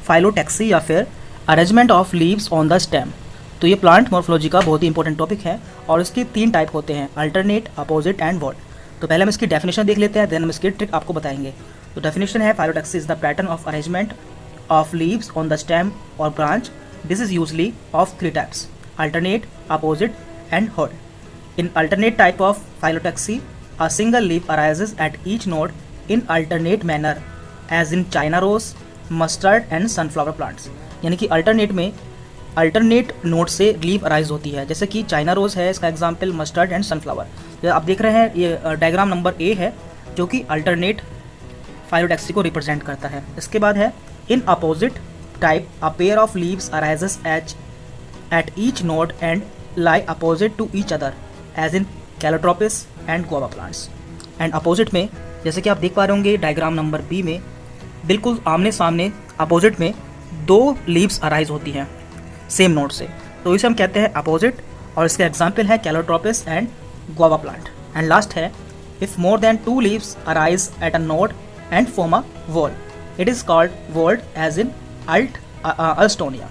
Phyllotaxy या फिर arrangement of leaves on the stem. तो ये प्लांट मॉर्फोलॉजी का बहुत ही इंपॉर्टेंट टॉपिक है और इसके 3 टाइप होते हैं, अल्टरनेट, अपोजिट एंड वॉल्ट। तो पहले हम इसकी डेफिनेशन देख लेते हैं, देन हम इसकी ट्रिक आपको बताएंगे। तो डेफिनेशन है, phyllotaxy is the pattern of arrangement of leaves on the stem और branch. This is usually of 3 types, alternate, opposite and whorled. In alternate type of phyllotaxy, a single leaf arises at each node in alternate manner, as in China rose, mustard and sunflower plants। यानी कि alternate में alternate node से leaf arise होती है, जैसे कि China रोज है इसका एग्जाम्पल, मस्टर्ड एंड सनफ्लावर। तो आप देख रहे हैं ये डायग्राम नंबर ए है जो कि अल्टरनेट फाइलोटैक्सी को रिप्रेजेंट करता है। इसके बाद है in opposite type, a pair of leaves arises at each node and lie opposite to each other, as in calotropis and guava plants. And opposite में जैसे कि आप देख पा रहे होंगे डायग्राम नंबर बी में, बिल्कुल आमने सामने अपोजिट में 2 लीव्स अराइज होती हैं सेम नोड से, तो इसे हम कहते हैं अपोजिट, और इसके एग्जाम्पल है Calotropis and guava plant. And last है, if more than 2 leaves arise at a node and form a whorl, it is called whorled, as in Alstonia.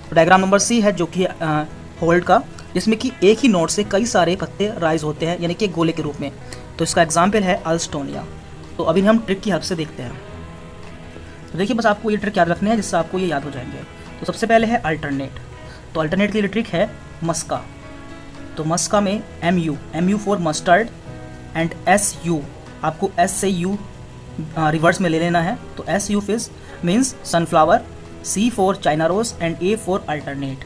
तो डायग्राम नंबर सी है जो कि होल्ड का, जिसमें कि एक ही नोड से कई सारे पत्ते राइज होते हैं, यानी कि गोले के रूप में। तो इसका एग्जाम्पल है अल्स्टोनिया। तो अभी हम ट्रिक की हेल्प से देखते हैं। तो देखिए, बस आपको ये ट्रिक याद रखनी है जिससे आपको ये याद हो जाएंगे। तो सबसे पहले है अल्टरनेट। तो अल्टरनेट के लिए ट्रिक है मस्का। तो मस्का में MU for mustard and SU, आपको S से U रिवर्स में ले लेना है। तो SU फिज means sunflower, C for China rose and A for alternate,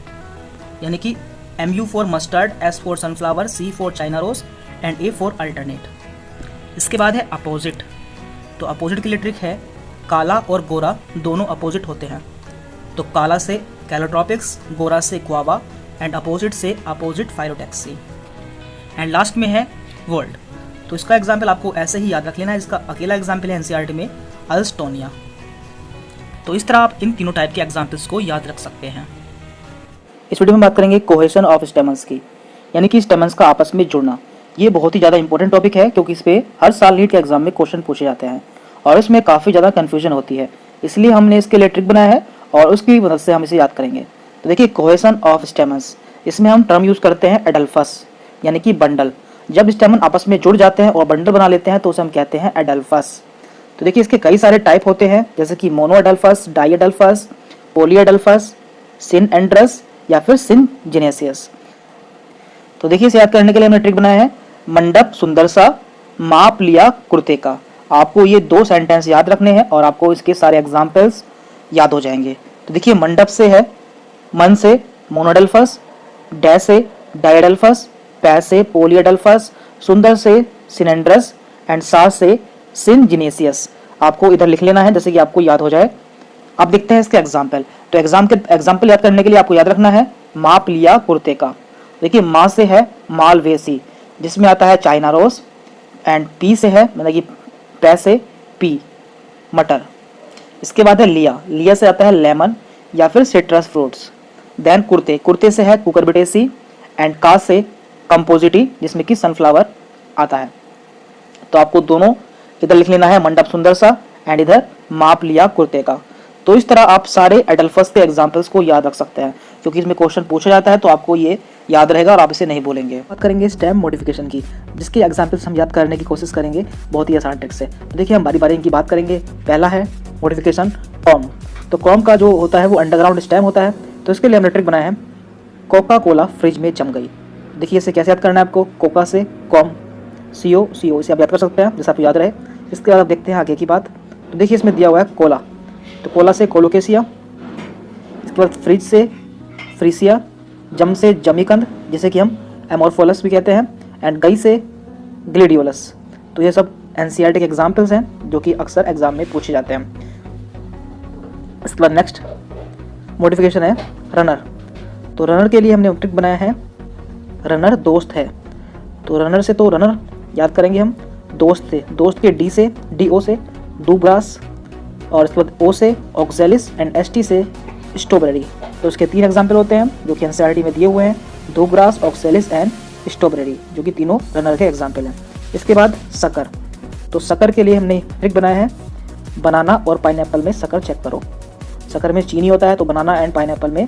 यानी कि MU for mustard, S for sunflower, C for China rose and A for alternate. इसके बाद है अपोजिट। तो अपोजिट के लिए ट्रिक है, काला और गोरा दोनों अपोजिट होते हैं। तो काला से कैलोट्रोपिक्स, गोरा से गुआवा एंड अपोजिट से अपोजिट फाइलोटैक्सी। एंड लास्ट में है वर्ल्ड। तो इसका एग्जाम्पल आपको ऐसे ही याद रख लेना है, इसका अकेला एग्जाम्पल है NCERT में अल्स्टोनिया। तो इस तरह आप इन तीनों टाइप के एग्जाम्पल्स को याद रख सकते हैं। इस वीडियो में बात करेंगे कोहेशन ऑफ स्टेमन्स की, यानी कि स्टेमन्स का आपस में जुड़ना। ये बहुत ही ज़्यादा इंपॉर्टेंट टॉपिक है क्योंकि इस पर हर साल नीट के एग्जाम में क्वेश्चन पूछे जाते हैं और इसमें काफ़ी ज़्यादा कन्फ्यूजन होती है, इसलिए हमने इसके लिए ट्रिक बनाया है और उसकी मदद से हम इसे याद करेंगे। तो देखिए, कोहेशन ऑफ स्टेमन्स, इसमें हम टर्म यूज़ करते हैं एडल्फस, यानी कि बंडल। जब स्टेमन आपस में जुड़ जाते हैं और बंडल बना लेते हैं तो उसे हम कहते हैं एडल्फस। तो देखिए, इसके कई सारे टाइप होते हैं, जैसे कि मोनो एडल्फस, डाई एडल्फस, पोली एडल्फस, सिन एंड्रस या फिर सिन जेनेसियस। तो देखिए, इसे याद करने के लिए हमने ट्रिक बनाया है, मंडप सुंदर सा, माप लिया कुर्ते का। आपको ये 2 सेंटेंस याद रखने हैं और आपको इसके सारे एग्जाम्पल्स याद हो जाएंगे। तो देखिए, मंडप से है मन से मोनोडल्फस, डै से डायडल्फस, पै से पोलियडल्फस, सुंदर से सिनेंड्रस एंड सा से सिन जिनेसियस। आपको इधर लिख लेना है जैसे कि आपको याद हो जाए। अब देखते हैं इसके एग्जाम्पल। तो एग्जाम्पल याद करने के लिए आपको याद रखना है, माप लिया कुर्ते का। देखिए, माँ से है मालवेसी, जिसमें आता है चाइना रोज, एंड पी से है मतलब कि पै से पी मटर। इसके बाद है लिया से आता है लेमन या फिर सिट्रस फ्रूट्स। देन कुर्ते से है कुकरबिटेसी एंड का से कंपोजिटी, जिसमें कि सनफ्लावर आता है। तो आपको दोनों इधर लिख लेना है, मंडप सुंदर सा एंड इधर माप लिया कुर्ते का। तो इस तरह आप सारे एडल्फस के एग्जाम्पल्स को याद रख सकते हैं, क्योंकि इसमें क्वेश्चन पूछा जाता है तो आपको ये याद रहेगा और आप इसे नहीं बोलेंगे। बात करेंगे स्टेम मॉडिफिकेशन की, जिसके एग्जाम्पल्स हम याद करने की कोशिश करेंगे बहुत ही आसान ट्रिक से। तो देखिए, हम बारी बारी इनकी बात करेंगे। पहला है मॉडिफिकेशन कॉम। तो कॉम का जो होता है वो अंडरग्राउंड स्टेम होता है। तो इसके लिए हमने ट्रिक बनाया है, कोका कोला फ्रिज में जम गई। देखिए, इसे कैसे याद करना है आपको, कोका से कॉम, CO इसे आप याद कर सकते हैं जैसे आपको याद रहे। इसके बाद आप देखते हैं आगे की बात। तो देखिए, इसमें दिया हुआ है कोला, तो कोला से कोलोकेसिया। इसके बाद फ्रिज से फ्रीसिया, जम से जमीकंद जिसे कि हम एमोरफोलस भी कहते हैं, एंड गई से ग्लेडियोलस। तो ये सब NCERT के एग्जाम्पल्स हैं जो कि अक्सर एग्जाम में पूछे जाते हैं। इसके बाद नेक्स्ट मॉडिफिकेशन है रनर। तो रनर के लिए हमने ट्रिक बनाया है, रनर दोस्त है। तो रनर से तो रनर याद करेंगे हम, दोस्त से, दोस्त के DO से डूब्रास, और इसके बाद O से ऑक्जेलिस एंड ST से स्ट्रॉबेरी। तो इसके 3 एग्जाम्पल होते हैं जो कि NCERT में दिए हुए हैं, डूब्रास, ऑक्जेलिस एंड स्ट्रॉबेरी, जो कि तीनों रनर के एग्जाम्पल हैं। इसके बाद शक्कर। तो शक्कर के लिए हमने ट्रिक बनाया है, बनाना और पाइनएप्पल में शक्कर चेक करो। शक्कर में चीनी होता है, तो बनाना एंड पाइनएप्पल में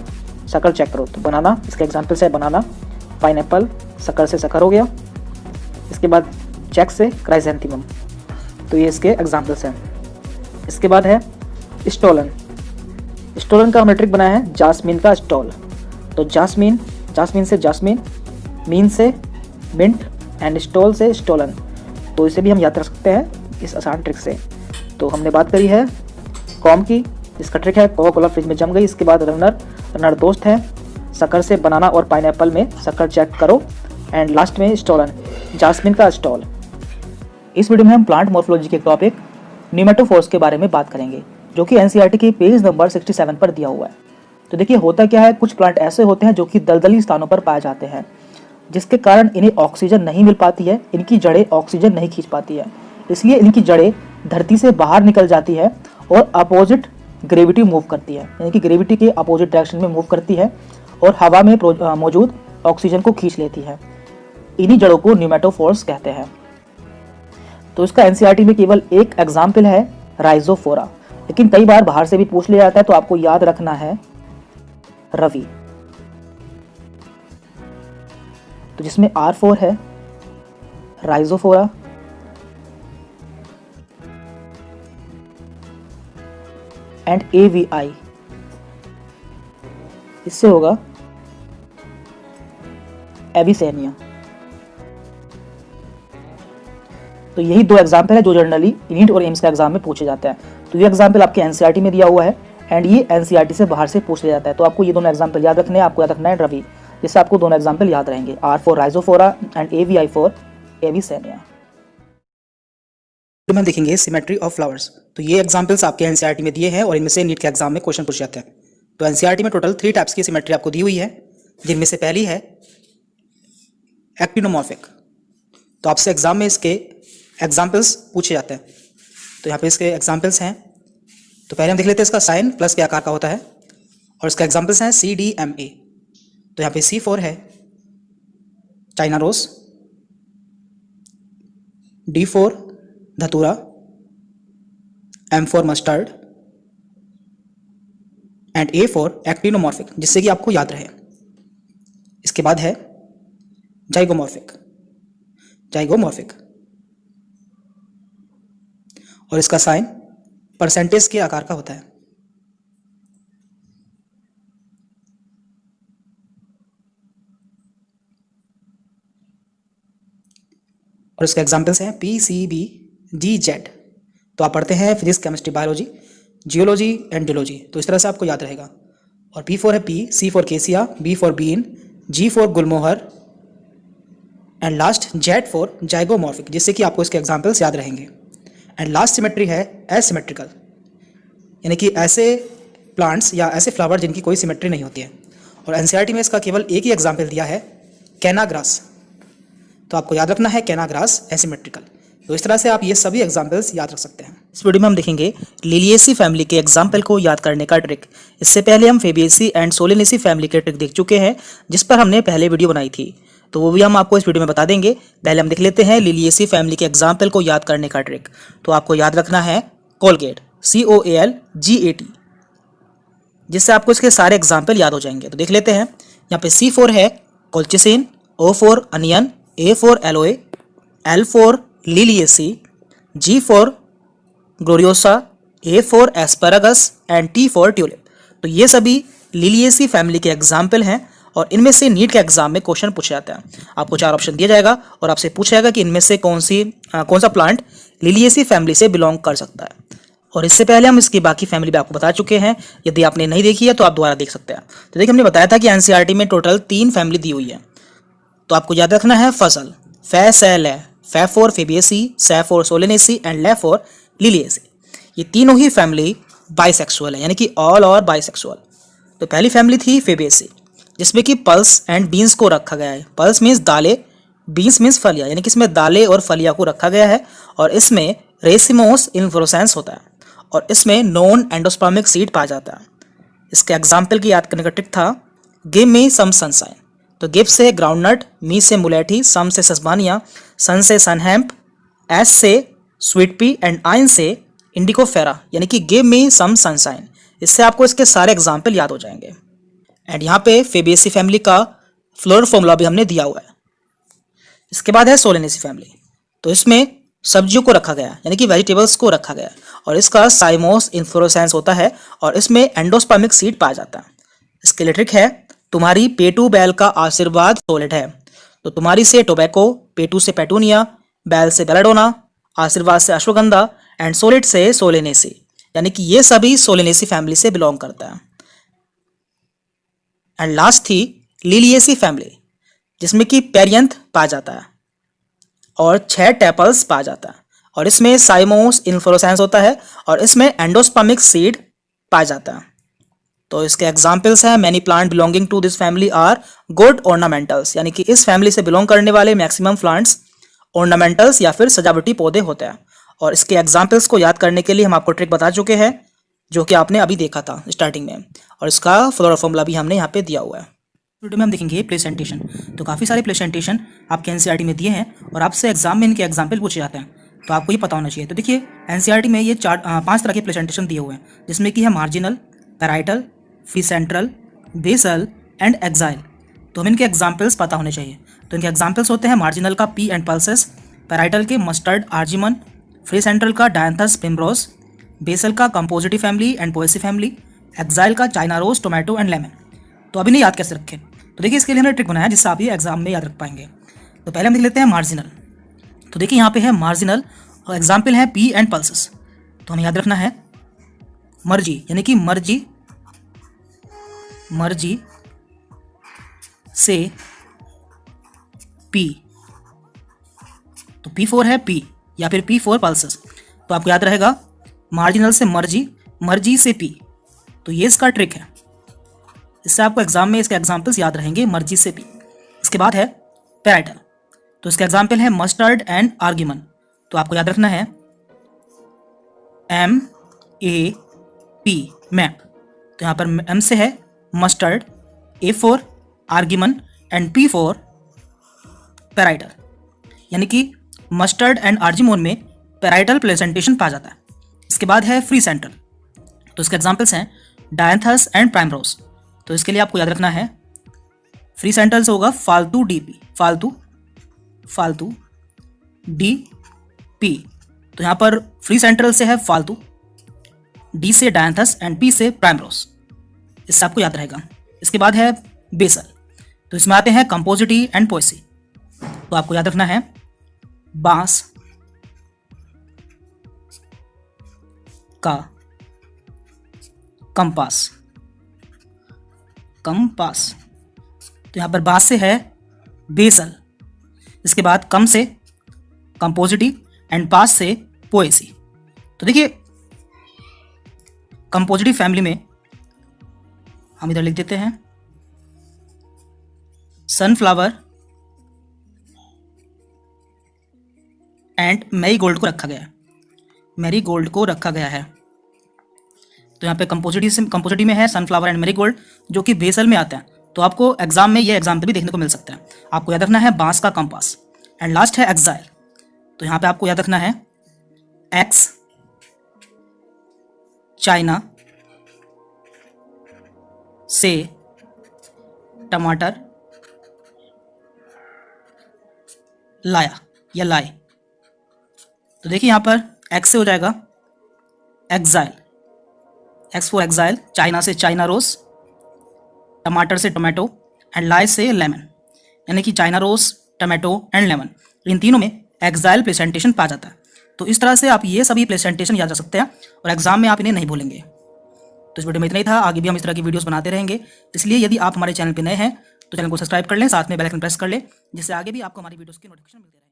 शक्कर चेक करो। तो बनाना, इसके एग्जाम्पल्स है बनाना, पाइनएप्पल, शक्कर से शक्कर हो गया। इसके बाद चेक से क्राइसेंथेमम, तो ये इसके एग्जाम्पल्स हैं। इसके बाद है स्टोलन। स्टोलन का हमने ट्रिक बनाया है जास्मीन का स्टॉल। तो जास्मीन, जास्मीन से जास्मीन, मीन से मिंट एंड स्टॉल से स्टोलन। तो इसे भी हम याद रख सकते हैं इस आसान ट्रिक से। तो हमने बात करी है कॉम की, इसका ट्रिक है कोका कोला फ्रिज में जम गई। इसके बाद रनर, रनर दोस्त है, शक्कर से बनाना और पाइनएप्पल में शक्कर चेक करो, एंड लास्ट में स्टोलन, जास्मिन का स्टॉल। इस वीडियो में हम प्लांट मॉर्फोलॉजी के टॉपिक न्यूमेटोफोर्स के बारे में बात करेंगे, जो कि एनसीईआरटी के पेज नंबर 67 पर दिया हुआ है। तो देखिए होता क्या है, कुछ प्लांट ऐसे होते हैं जो कि दलदली स्थानों पर पाए जाते हैं, जिसके कारण इन्हें ऑक्सीजन नहीं मिल पाती है, इनकी जड़ें ऑक्सीजन नहीं खींच पाती है, इसलिए इनकी जड़ें धरती से बाहर निकल जाती है और अपोजिट ग्रेविटी मूव करती है, यानी कि ग्रेविटी के अपोजिट डायरेक्शन में मूव करती है और हवा में मौजूद ऑक्सीजन को खींच लेती है। इन्हीं जड़ों को न्यूमेटोफोर्स कहते हैं। तो इसका एनसीईआरटी में केवल एक एग्जाम्पल है राइजोफोरा, लेकिन कई बार बाहर से भी पूछ लिया जाता है, तो आपको याद रखना है रवि, तो जिसमें R4 है, राइजोफोरा, एंड AVI, इससे होगा एविसेनिया। तो यही दो एग्जाम्पल है जो जनरली नीट और एम्स का एग्जाम में पूछे जाते हैं। तो ये एग्जाम्पल आपके एनसीईआरटी में दिया हुआ है, एंड ये एनसीईआरटी से बाहर से पूछ लिया जाता है। तो आपको ये दोनों एग्जाम्पल याद रखने हैं, आपको याद रखना है रवि, जिससे आपको दोनों एग्जाम्पल याद रहेंगे, R4 Rhizophora and AVI for Avicennia. तो हम देखेंगे सिमेट्री ऑफ फ्लावर्स। तो ये एग्जाम्पल्स आपके एनसीईआरटी में दिए हैं और इनमें से नीट के एग्जाम में क्वेश्चन पूछे जाते हैं। तो एनसीईआरटी में टोटल 3 टाइप्स की सिमेट्री आपको दी हुई है, जिनमें से पहली है एक्टिनोमॉर्फिक। तो आपसे एग्जाम में इसके एग्जाम्पल्स पूछे जाते हैं। तो यहाँ पे इसके एग्जाम्पल्स हैं। तो पहले हम देख लेते हैं इसका साइन प्लस के आकार का होता है, और इसका एग्जाम्पल्स हैं CDMA। तो यहाँ पे C4 है चाइना रोज, D4 धतूरा, M4 mustard, and A4 actinomorphic, जिससे कि आपको याद रहे। इसके बाद है जाइगोमॉर्फिक, जाइगोमॉर्फिक, और इसका साइन परसेंटेज के आकार का होता है। और इसके एग्जाम्पल्स हैं PCBGZ। तो आप पढ़ते हैं physics, chemistry, biology, geology and geology, तो इस तरह से आपको याद रहेगा। और P4 है P, C for cassia, B for bean, G for gulmohar, and last Z for zygomorphic, जिससे कि आपको इसके एग्जाम्पल्स याद रहेंगे। एंड लास्ट सिमेट्री है एसिमेट्रिकल, यानी कि ऐसे प्लांट्स या ऐसे फ्लावर जिनकी कोई सिमेट्री नहीं होती है। और एनसीईआरटी में इसका केवल एक ही एग्जाम्पल दिया है, कैना ग्रास। तो आपको याद रखना है कैना ग्रास एसिमेट्रिकल। तो इस तरह से आप ये सभी एग्जाम्पल्स याद रख सकते हैं। इस वीडियो में हम देखेंगे लिलिएसी फैमिली के एग्जाम्पल को याद करने का ट्रिक। इससे पहले हम फेबिएसी एंड सोलेनेसी फैमिली के ट्रिक देख चुके हैं, जिस पर हमने पहले वीडियो बनाई थी, तो वो भी हम आपको इस वीडियो में बता देंगे। पहले हम देख लेते हैं लिलिएसी फैमिली के एग्जाम्पल को याद करने का ट्रिक। तो आपको याद रखना है कोलगेट, COALGAT, जिससे आपको इसके सारे एग्जाम्पल याद हो जाएंगे। तो देख लेते हैं। यहाँ पे C4 है colchicine, O for onion, A for alloy, L for Liliaceae, G for gloriosa, A for asparagus and T for tulip. तो ये सभी लिलिएसी फैमिली के एग्जाम्पल हैं, और इनमें से नीट के एग्जाम में क्वेश्चन पूछा जाता है। आपको 4 ऑप्शन दिया जाएगा और आपसे पूछा जाएगा कि इनमें से कौन सा प्लांट लिलिएसी फैमिली से बिलोंग कर सकता है। और इससे पहले हम इसकी बाकी फैमिली भी आपको बता चुके हैं। यदि आपने नहीं देखी है तो आप दोबारा देख सकते हैं। तो देखिए हमने बताया था कि एनसीईआरटी में टोटल 3 फैमिली दी हुई है। तो आपको याद रखना है फसल, फै सै लै, फै फॉर फेबिएसी, सै फॉर सोलेनेसी एंड लै फॉर लिलिएसी। ये तीनों ही फैमिली बाइसेक्सुअल है, यानी कि ऑल और बाइसेक्सुअल। तो पहली फैमिली थी फेबिएसी, जिसमें कि पल्स एंड बीन्स को रखा गया है। पल्स मीन्स दालें, बीन्स मीन्स फलियाँ, यानी कि इसमें दालें और फलियाँ को रखा गया है। और इसमें रेसिमोस इन्फ्लोरेसेंस होता है, और इसमें नॉन एंडोस्पर्मिक सीड पाया जाता है। इसके एग्जाम्पल की याद करने का ट्रिक था गिव मी सम सनशाइन। तो गिव से ग्राउंडनट, मी से मुलेठी, सम से सस्बानिया, सन से सनहैम्प, एस से स्वीट पी एंड आइन से इंडिकोफेरा, यानी कि गिव मी सम सनशाइन, इससे आपको इसके सारे एग्जाम्पल याद हो जाएंगे। एंड यहाँ पे फेबेसी फैमिली का फ्लोरल फॉर्मूला भी हमने दिया हुआ है। इसके बाद है सोलेनेसी फैमिली, तो इसमें सब्जियों को रखा गया यानी कि वेजिटेबल्स को रखा गया और इसका साइमोस इन्फ्लोरेसेंस होता है और इसमें एंडोस्पर्मिक सीड पाया जाता है। इसके लिए ट्रिक है, तुम्हारी पेटू बैल का आशीर्वाद सोलिड है, तो तुम्हारी से टोबैको, पेटू से पेटूनिया, बैल से बेलाडोना, आशीर्वाद से अश्वगंधा एंड सोलिड से सोलेनेसी, यानी कि ये सभी सोलेनेसी फैमिली से बिलोंग करता है। एंड लास्ट थी लिलिएसी फैमिली, जिसमें कि पेरियंथ पाया जाता है और 6 टेपल्स पाया जाता है और इसमें साइमोस इन्फ्लोरेसेंस होता है और इसमें एंडोस्पर्मिक सीड पाया जाता है। तो इसके एग्जाम्पल्स हैं, many plant belonging to this family are good ornamentals, यानी कि इस फैमिली से बिलोंग करने वाले मैक्सिमम प्लांट्स ऑर्नामेंटल्स या फिर सजावटी पौधे होते हैं। और इसके एग्जाम्पल्स को याद करने के लिए हम आपको ट्रिक बता चुके हैं, जो कि आपने अभी देखा था स्टार्टिंग में, और इसका फ्लोरल फॉर्मूला भी हमने यहाँ पे दिया हुआ है। वीडियो में हम देखेंगे प्रेजेंटेशन। तो काफ़ी सारे प्रेजेंटेशन आपके एनसीईआरटी में दिए हैं और आपसे एग्जाम में इनके एग्जाम्पल पूछे जाते हैं, तो आपको ये पता होना चाहिए। तो देखिए एनसीईआरटी में ये 5 तरह के प्रेजेंटेशन दिए हुए हैं, जिसमें कि है marginal, parietal, free central, basal and axile. तो हमें इनके एग्जाम्पल्स पता होने चाहिए। तो इनके एग्जाम्पल्स होते हैं मार्जिनल का पी एंड पल्सेस, पैराइटल के मस्टर्ड आर्जिमन, फ्री सेंट्रल का डायंथस पिमरोज, बेसल का compositae family and Poaceae family, axile का China rose, tomato and lemon. तो अभी नहीं याद कैसे रखें, तो देखिए इसके लिए हमने ट्रिक बनाया जिससे आप ये एग्जाम में याद रख पाएंगे। तो पहले हम देख लेते हैं मार्जिनल। तो देखिए यहाँ पे है मार्जिनल और एग्जाम्पल है पी एंड पल्सेस। तो हमें याद रखना है मर्जी, यानी कि मर्जी से पी, तो P4 है पी या फिर P4 पल्सेस। तो आपको याद रहेगा मार्जिनल से मर्जी, मर्जी से पी, तो ये इसका ट्रिक है। इससे आपको एग्जाम में इसके एग्जाम्पल्स याद रहेंगे, मर्जी से पी। इसके बाद है पैराइटल, तो इसका एग्जाम्पल है मस्टर्ड एंड आर्गिमन। तो आपको याद रखना है MAP, मैप। तो यहाँ पर M से है mustard, A4 आर्गिमन and P4 parietal, यानी कि मस्टर्ड एंड आर्जिमोन में पैराइटल प्लेसेंटेशन पाया जाता है। इसके बाद है फ्री सेंट्रल, तो इसके एग्जाम्पल्स हैं डायंथस एंड प्राइमरोज। तो इसके लिए आपको याद रखना है फ्री सेंट्रल से होगा फालतू DP, फालतू DP। तो यहाँ पर फ्री सेंट्रल से है फालतू, D से डायंथस एंड P से प्राइमरोज, इससे आपको याद रहेगा। इसके बाद है बेसल, तो इसमें आते हैं कंपोजिटी एंड पोएसी। तो आपको याद रखना है बांस का कंपास। तो यहाँ पर बांस से है बेसल, इसके बाद कम से कंपोजिटी एंड पास से पोएसी। तो देखिए कंपोजिटिव फैमिली में हम इधर लिख देते हैं सनफ्लावर एंड मैरीगोल्ड को रखा गया है। तो यहाँ पे कंपोजिटी में है सनफ्लावर एंड मैरीगोल्ड, जो कि बेसल में आता है। तो आपको एग्जाम में ये एग्जाम्पल भी देखने को मिल सकता है। आपको याद रखना है बांस का कंपास। एंड लास्ट है एक्साइल, तो यहाँ पे आपको याद रखना है एक्स चाइना से टमाटर लाया या लाए। तो देखिए यहाँ पर एक्स से हो जाएगा axile, X for axile, China से चाइना रोज, टमाटर से टोमेटो एंड लाए से लेमन, यानी कि China rose, tomato and lemon, इन तीनों में एक्साइल प्रेजेंटेशन पाया जाता है। तो इस तरह से आप ये सभी प्रेजेंटेशन याद रख सकते हैं और एग्जाम में आप इन्हें नहीं भूलेंगे। तो इस वीडियो में इतना ही था, आगे भी हम इस तरह की वीडियोस बनाते रहेंगे। इसलिए यदि आप हमारे चैनल पर नए हैं तो चैनल को सब्सक्राइब कर लें, साथ में बेल आइकन प्रेस कर लें, जिससे आगे भी आपको हमारी वीडियोस की नोटिफिकेशन मिलती रहे।